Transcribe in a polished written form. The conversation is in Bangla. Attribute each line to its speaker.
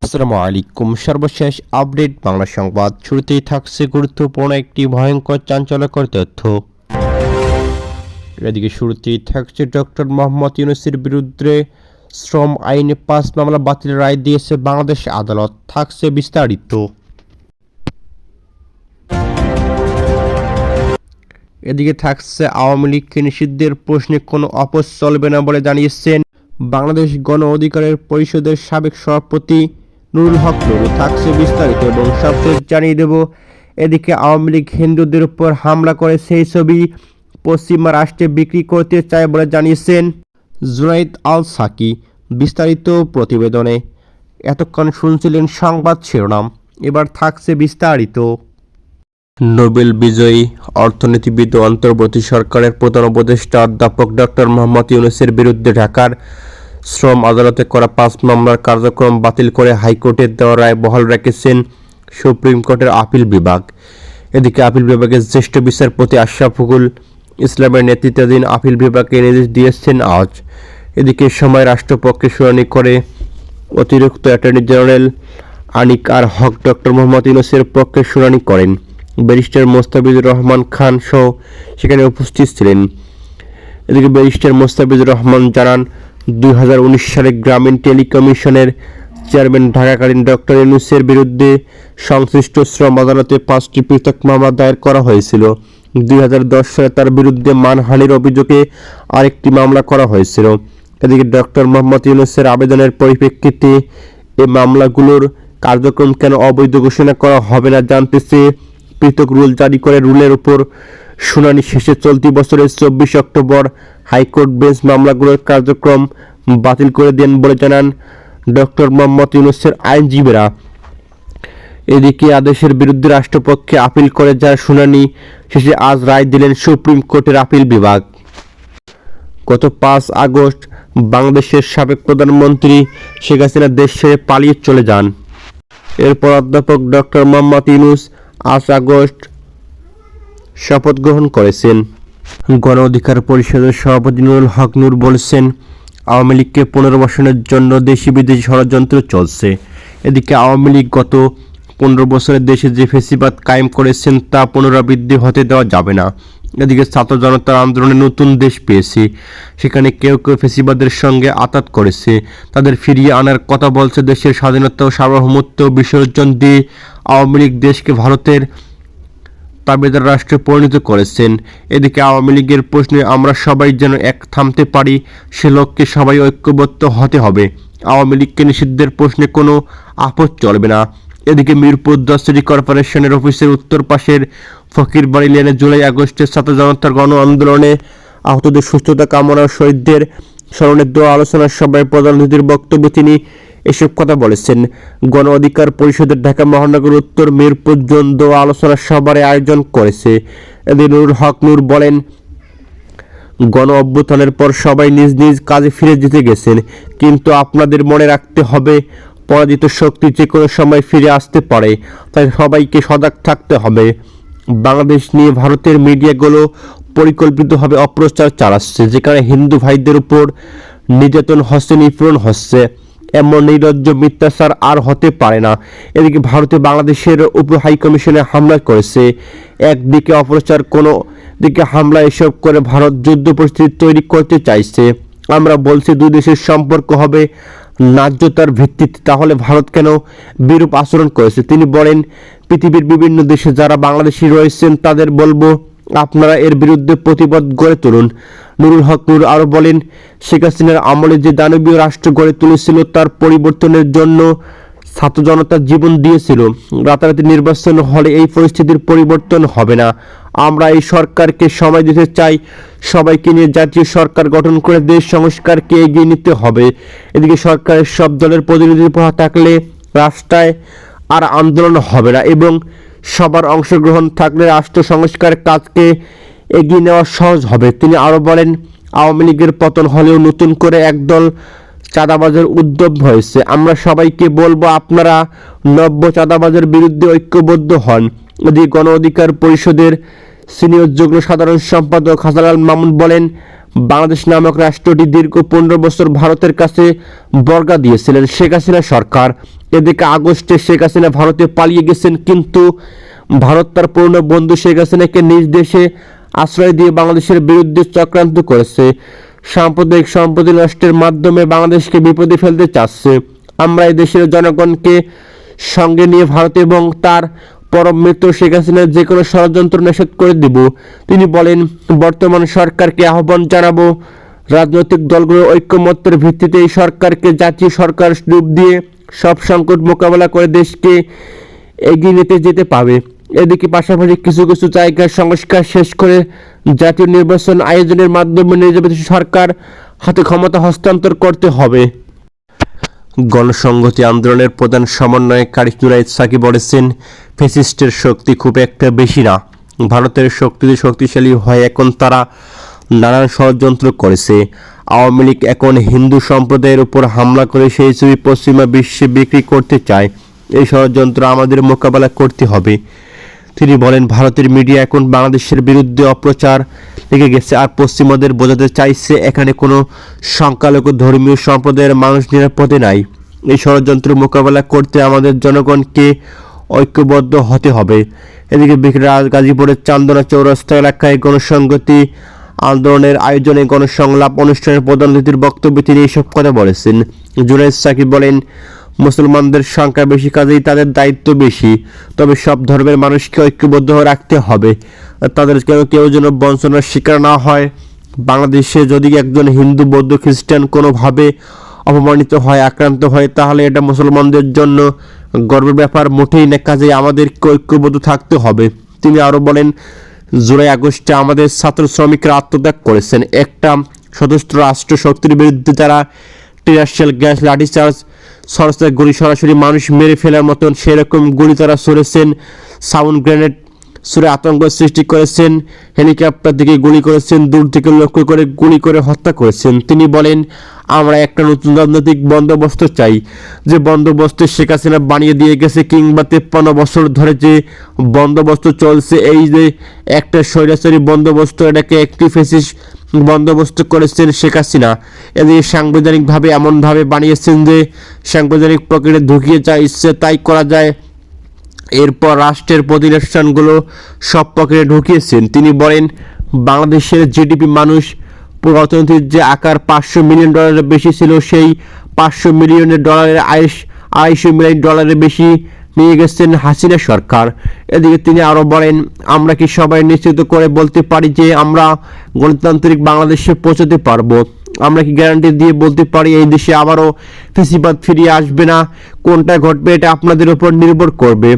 Speaker 1: আসসালামু আলাইকুম। সর্বশেষ আপডেট বাংলা সংবাদ। শুরুতেই থাকছে গুরুত্বপূর্ণ একটি ভয়ঙ্কর চাঞ্চল্যকর তথ্য। এদিকে শুরুতেই থাকছে ডক্টর মোহাম্মদ ইউনূসের বিরুদ্ধে শ্রম আইনে 5 মামলা বাতিল রায় দিয়েছে বাংলাদেশ আদালত। থাকছে বিস্তারিত। এদিকে থাকছে আওয়ামী লীগকে নিষিদ্ধের প্রশ্নে কোনো আপোষ চলবে না বলে জানিয়েছেন বাংলাদেশ গণ অধিকার পরিষদের সাবেক সভাপতি নুরুল হক নুরু। থাকছে বিস্তারিত এবং সবশেষ জানিয়ে দেব। এদিকে আওয়ামী লীগ হিন্দুদের উপর হামলা করে সেই ছবি পশ্চিমা রাষ্ট্রে বিক্রি করতে চায় বলে জানিয়েছেন জুনাইদ আল সাকি। বিস্তারিত প্রতিবেদনে। এতক্ষণ শুনছিলেন সংবাদ শিরোনাম, এবার থাকছে বিস্তারিত। নোবেল বিজয়ী অর্থনীতিবিদ ও অন্তর্বর্তী সরকারের প্রধান উপদেষ্টা অধ্যাপক ডক্টর মোহাম্মদ ইউনূসের বিরুদ্ধে ঢাকার শ্রম আদালতে করা 5 মামলার কার্যক্রম বাতিল করে হাইকোর্টের দেওয়া রায় বহাল রেখেছেন সুপ্রিম কোর্টের আপিল বিভাগ। এদিকে আপিল বিভাগের জ্যেষ্ঠ বিচারপতি আশরাফুল ইসলামের নেতৃত্বাধীন আপিল বিভাগকে নির্দেশ দিয়েছেন আজ। এদিকে সময় রাষ্ট্রপক্ষে শুনানি করে অতিরিক্ত অ্যাটর্নি জেনারেল আনিক আর হক ডক্টর মোহাম্মদ ইউনূসের পক্ষে শুনানি করেন। ব্যারিস্টার মোস্তাফিজুর রহমান খান সহ সেখানে উপস্থিত ছিলেন। এদিকে ব্যারিস্টার মোস্তাফিজুর রহমান জানান, 2019 সালে গ্রামীণ টেলিকমিশনের চেয়ারম্যান ঢাকাকালীন ডক্টর ইউনূসের বিরুদ্ধে সংশ্লিষ্ট শ্রম আদালতে 5টি পৃথক মামলা দায়ের করা হয়েছিল। 2010 সালে তার বিরুদ্ধে মানহানির অভিযোগে আরেকটি মামলা করা হয়েছিল। এদিকে ডক্টর মোহাম্মদ ইউনূসের আবেদনের পরিপ্রেক্ষিতে এই মামলাগুলোর কার্যক্রম কেন অবৈধ ঘোষণা করা হবে না জানতে চেয়ে পৃথক রুল জারি করে রুলের উপর শুনানি শেষে চলতি বছরের 24 অক্টোবর হাইকোর্ট বেঞ্চ মামলাগুলোর কার্যক্রম বাতিল করে দেন বলে জানান ডক্টর মোহাম্মদ ইউনূসের আইনজীবীরা। এদিকে আদেশের বিরুদ্ধে রাষ্ট্রপক্ষে আপিল করে যার শুনানি শেষে আজ রায় দিলেন সুপ্রিম কোর্টের আপিল বিভাগ। গত 5 আগস্ট বাংলাদেশের সাবেক প্রধানমন্ত্রী শেখ হাসিনা দেশ ছেড়ে পালিয়ে চলে যান। এরপর অধ্যাপক ডক্টর মোহাম্মদ ইউনূস 8 আগস্ট শপথ গ্রহণ করেছেন। গণ অধিকার পরিষদের সভাপতি নুরুল হক নুর বলেছেন, আওয়ামী লীগকে পুনর্বাসনের জন্য দেশি বিদেশি ষড়যন্ত্র চলছে। এদিকে আওয়ামী লীগ গত 15 বছরের দেশে যে ফ্যাসিবাদ কায়েম করেছেন তা পুনরাবৃত্তি হতে দেওয়া যাবে না। এদিকে ছাত্র জনতার আন্দোলনে নতুন দেশ পেয়েছে, সেখানে কেউ কেউ ফ্যাসিবাদের সঙ্গে আঁতাত করেছে, তাদের ফিরিয়ে আনার কথা বলছে। দেশের স্বাধীনতা ও সার্বভৌমত্ব বিসর্জন দিয়ে আওয়ামী লীগ দেশকে ভারতের তাবেদার রাষ্ট্রে পরিণত করেছেন। এদিকে আওয়ামী লীগের প্রশ্নে আমরা সবাই যেন এক থামতে পারি, সে লক্ষ্যে সবাই ঐক্যবদ্ধ হতে হবে। আওয়ামী লীগকে নিষিদ্ধের প্রশ্নে কোনো আপোষ চলবে না। এদিকে মিরপুর 10 সিটি কর্পোরেশনের অফিসের উত্তর পাশের ফকিরবাড়ি লেনে জুলাই আগস্টের ছাত্র জনতার গণ আন্দোলনে আহতদের সুস্থতা কামনা ও শহীদদের স্মরণে দোয়া আলোচনার সভায় প্রধান অতিথির বক্তব্যে তিনি এসব কথা বলেছেন। গণ অধিকার পরিষদের ঢাকা মহানগর উত্তর মিরপুর জোন দোয়া আলোচনা সভার আয়োজন করেছে। এদিন নুরুল হক নুর বলেন, গণ অভ্যুত্থানের পর সবাই নিজ নিজ কাজে ফিরে যেতে গেছেন, কিন্তু আপনাদের মনে রাখতে হবে পরাজিত শক্তি যে কোনো সময় ফিরে আসতে পারে, তাই সবাইকে সজাগ থাকতে হবে। বাংলাদেশ নিয়ে ভারতের মিডিয়াগুলো পরিকল্পিতভাবে অপপ্রচার চালাচ্ছে, যেখানে হিন্দু ভাইদের উপর নির্যাতন হচ্ছে, নিপীড়ন হচ্ছে। এমন নির্লজ্জ মিথ্যাচার আর হতে পারে না। এদিকে ভারতে বাংলাদেশের উপ হাইকমিশনে হামলা করেছে একদিকে অপপ্রচার, কোনো দিকে হামলা। এসব করে ভারত যুদ্ধ পরিস্থিতি তৈরি করতে চাইছে। আমরা বলছি দুই দেশের সম্পর্ক হবে ন্যায্যতার ভিত্তিতে, তাহলে ভারত কেন বিরূপ আচরণ করেছে? তিনি বলেন, পৃথিবীর বিভিন্ন দেশে যারা বাংলাদেশি রয়েছেন তাদের বলবো আপনারা এর বিরুদ্ধে প্রতিবাদ গড়ে তুলুন। নুরুল হক নুর আরও বলেন, শেখ হাসিনার আমলে যে দানবীয় রাষ্ট্র গড়ে তুলেছিল তার পরিবর্তনের জন্য ছাত্র জনতা জীবন দিয়েছিল। রাতারাতি নির্বাচন হলে এই পরিস্থিতির পরিবর্তন হবে না। আমরা এই সরকারকে সময় দিতে চাই, সবাইকে নিয়ে জাতীয় সরকার গঠন করে দেশ সংস্কারকে এগিয়ে নিতে হবে। এদিকে সরকারের সব দলের প্রতিনিধি থাকলে রাস্তায় আর আন্দোলন হবে না এবং সবার অংশগ্রহণ থাকলে রাষ্ট্র সংস্কারের কাজকে এগিয়ে নেওয়া সহজ হবে। তিনি আরও বলেন, আওয়ামী লীগের পতন হলেও নতুন করে একদল চাঁদাবাজের উদ্যোগ হয়েছে। আমরা সবাইকে বলবো আপনারা নব্য চাঁদাবাজের বিরুদ্ধে ঐক্যবদ্ধ হন। এদিকে গণ অধিকার পরিষদের সিনিয়র যুগ্ম সাধারণ সম্পাদক হাসান মামুন বলেন, বাংলাদেশ নামক রাষ্ট্রটি দীর্ঘ 15 বছর ভারতের কাছে বর্গা দিয়েছিলেন শেখ হাসিনা সরকার। এদিকে আগস্টে শেখ হাসিনা ভারতে পালিয়ে গেছেন, কিন্তু ভারত তার পুরনো বন্ধু শেখ হাসিনাকে নিজ দেশে আশ্রয় দিয়ে বাংলাদেশের বিরুদ্ধে চক্রান্ত করেছে। সাম্প্রদায়িক সম্পত্তি নষ্টের মাধ্যমে বাংলাদেশকে বিপদে ফেলতে চাচ্ছে। আমরা এই দেশের জনগণকে সঙ্গে নিয়ে ভারত এবং তার পরম মিত্র শেখ হাসিনার যে কোনো ষড়যন্ত্র নিষেধ করে দেব। তিনি বলেন, বর্তমান সরকারকে আহ্বান জানাবো, রাজনৈতিক দলগুলোর ঐক্যমত্যের ভিত্তিতে এই সরকারকে জাতীয় সরকার রূপ দিয়ে সব সংকট মোকাবেলা করে দেশকে এগিয়ে নিতে যেতে পারবে। এদিকে পাশাপাশি কিছু কিছু জায়গায় সংস্কার শেষ করে জাতীয় নির্বাচন আয়োজনের মাধ্যমে নির্বাচিত সরকার হাতে ক্ষমতা হস্তান্তর করতে হবে। গণসংহতি আন্দোলনের প্রধান সমন্বয়কারী জুনায়েদ সাকি বলেছেন, ফ্যাসিস্টের শক্তি খুব একটা বেশি না, ভারতের শক্তিতে শক্তিশালী হয় এখন তারা নানান ষড়যন্ত্র করেছে। আওয়ামী লীগ এখন হিন্দু সম্প্রদায়ের উপর হামলা করে সেই ছবি পশ্চিমা বিশ্বে বিক্রি করতে চায়। এই ষড়যন্ত্র আমাদের মোকাবেলা করতে হবে। তিনি বলেন, ভারতের মিডিয়া এখন বাংলাদেশের বিরুদ্ধে অপপ্রচার লেগে গেছে আর পশ্চিমাদের বোঝাতে চাইছে এখানে কোনো সংখ্যালঘু ধর্মীয় সম্প্রদায়ের মানুষ নিরাপদে নাই। এই ষড়যন্ত্র মোকাবেলা করতে আমাদের জনগণকে ঐক্যবদ্ধ হতে হবে। এদিকে গাজীপুরের চান্দনা চৌরাস্তা এলাকায় গণসংহতি আন্দোলনের আয়োজনে গণসংলাপ অনুষ্ঠানের প্রধান অতিথির বক্তব্যে তিনি এসব কথা বলেছেন। জুনায়েদ সাকি বলেন, মুসলমানদের সংখ্যা বেশি, কাজেই তাদের দায়িত্ব বেশি, তবে সব ধর্মের মানুষকে ঐক্যবদ্ধ রাখতে হবে, তাদের কেউ যেন বঞ্চনার শিকার না হয়। বাংলাদেশে যদি একজন হিন্দু, বৌদ্ধ, খ্রিস্টান কোনোভাবে অপমানিত হয়, আক্রান্ত হয়, তাহলে এটা মুসলমানদের জন্য গর্বের ব্যাপার মোটেই না, কাজেই আমাদেরকে ঐক্যবদ্ধ থাকতে হবে। তিনি আরও বলেন, জুলাই আগস্টে আমাদের ছাত্র শ্রমিকরা আত্মত্যাগ করেছেন। একটা সশস্ত্র রাষ্ট্র শক্তির বিরুদ্ধে তারা টিয়ারশেল, গ্যাস, লাঠিচার্জ, সরাসরি গুলি, সরাসরি মানুষ মেরে ফেলার মতন সেরকম গুলি তারা ছড়েছেন, সাউন্ড গ্রেনেড ছুড়ে আতঙ্ক সৃষ্টি করেছেন, হেলিকপ্টার থেকে গুলি করেছেন, দূর থেকে লক্ষ্য করে গুলি করে হত্যা করেছেন। তিনি বলেন, আমরা একটা নতুন রাজনৈতিক বন্দোবস্ত চাই, যে বন্দোবস্ত শেখ হাসিনা বানিয়ে দিয়ে গেছে, কিংবা 53 বছর ধরে যে বন্দোবস্ত চলছে, এই যে একটা স্বৈরাচারী বন্দোবস্ত, এটাকে একটি ফ্যাসিস্ট বন্দোবস্ত করেছেন শেখ হাসিনা। এদিকে সাংবিধানিকভাবে এমনভাবে বানিয়েছেন যে সাংবিধানিক প্রক্রিয়া ঢুকিয়ে যা ইচ্ছে তাই করা যায়। এরপর রাষ্ট্রের প্রতিষ্ঠানগুলো সব পকেটে ঢুকিয়েছেন। তিনি বলেন, বাংলাদেশের জিডিপি মানুষ অর্থনীতির যে আকার $500 মিলিয়ন বেশি ছিল, সেই $500 মিলিয়ন $250 মিলিয়ন বেশি নিয়ে গেছেন হাসিনা সরকার। এদিকে তিনি আরও বলেন, আমরা কি সবাই নিশ্চিত করে বলতে পারি যে আমরা গণতান্ত্রিক বাংলাদেশে পৌঁছাতে পারবো? আমরা কি গ্যারান্টি দিয়ে বলতে পারি এই দেশে আবারও ফ্যাসিবাদ ফিরিয়ে আসবে না? কোনটা ঘটবে এটা আপনাদের উপর নির্ভর করবে।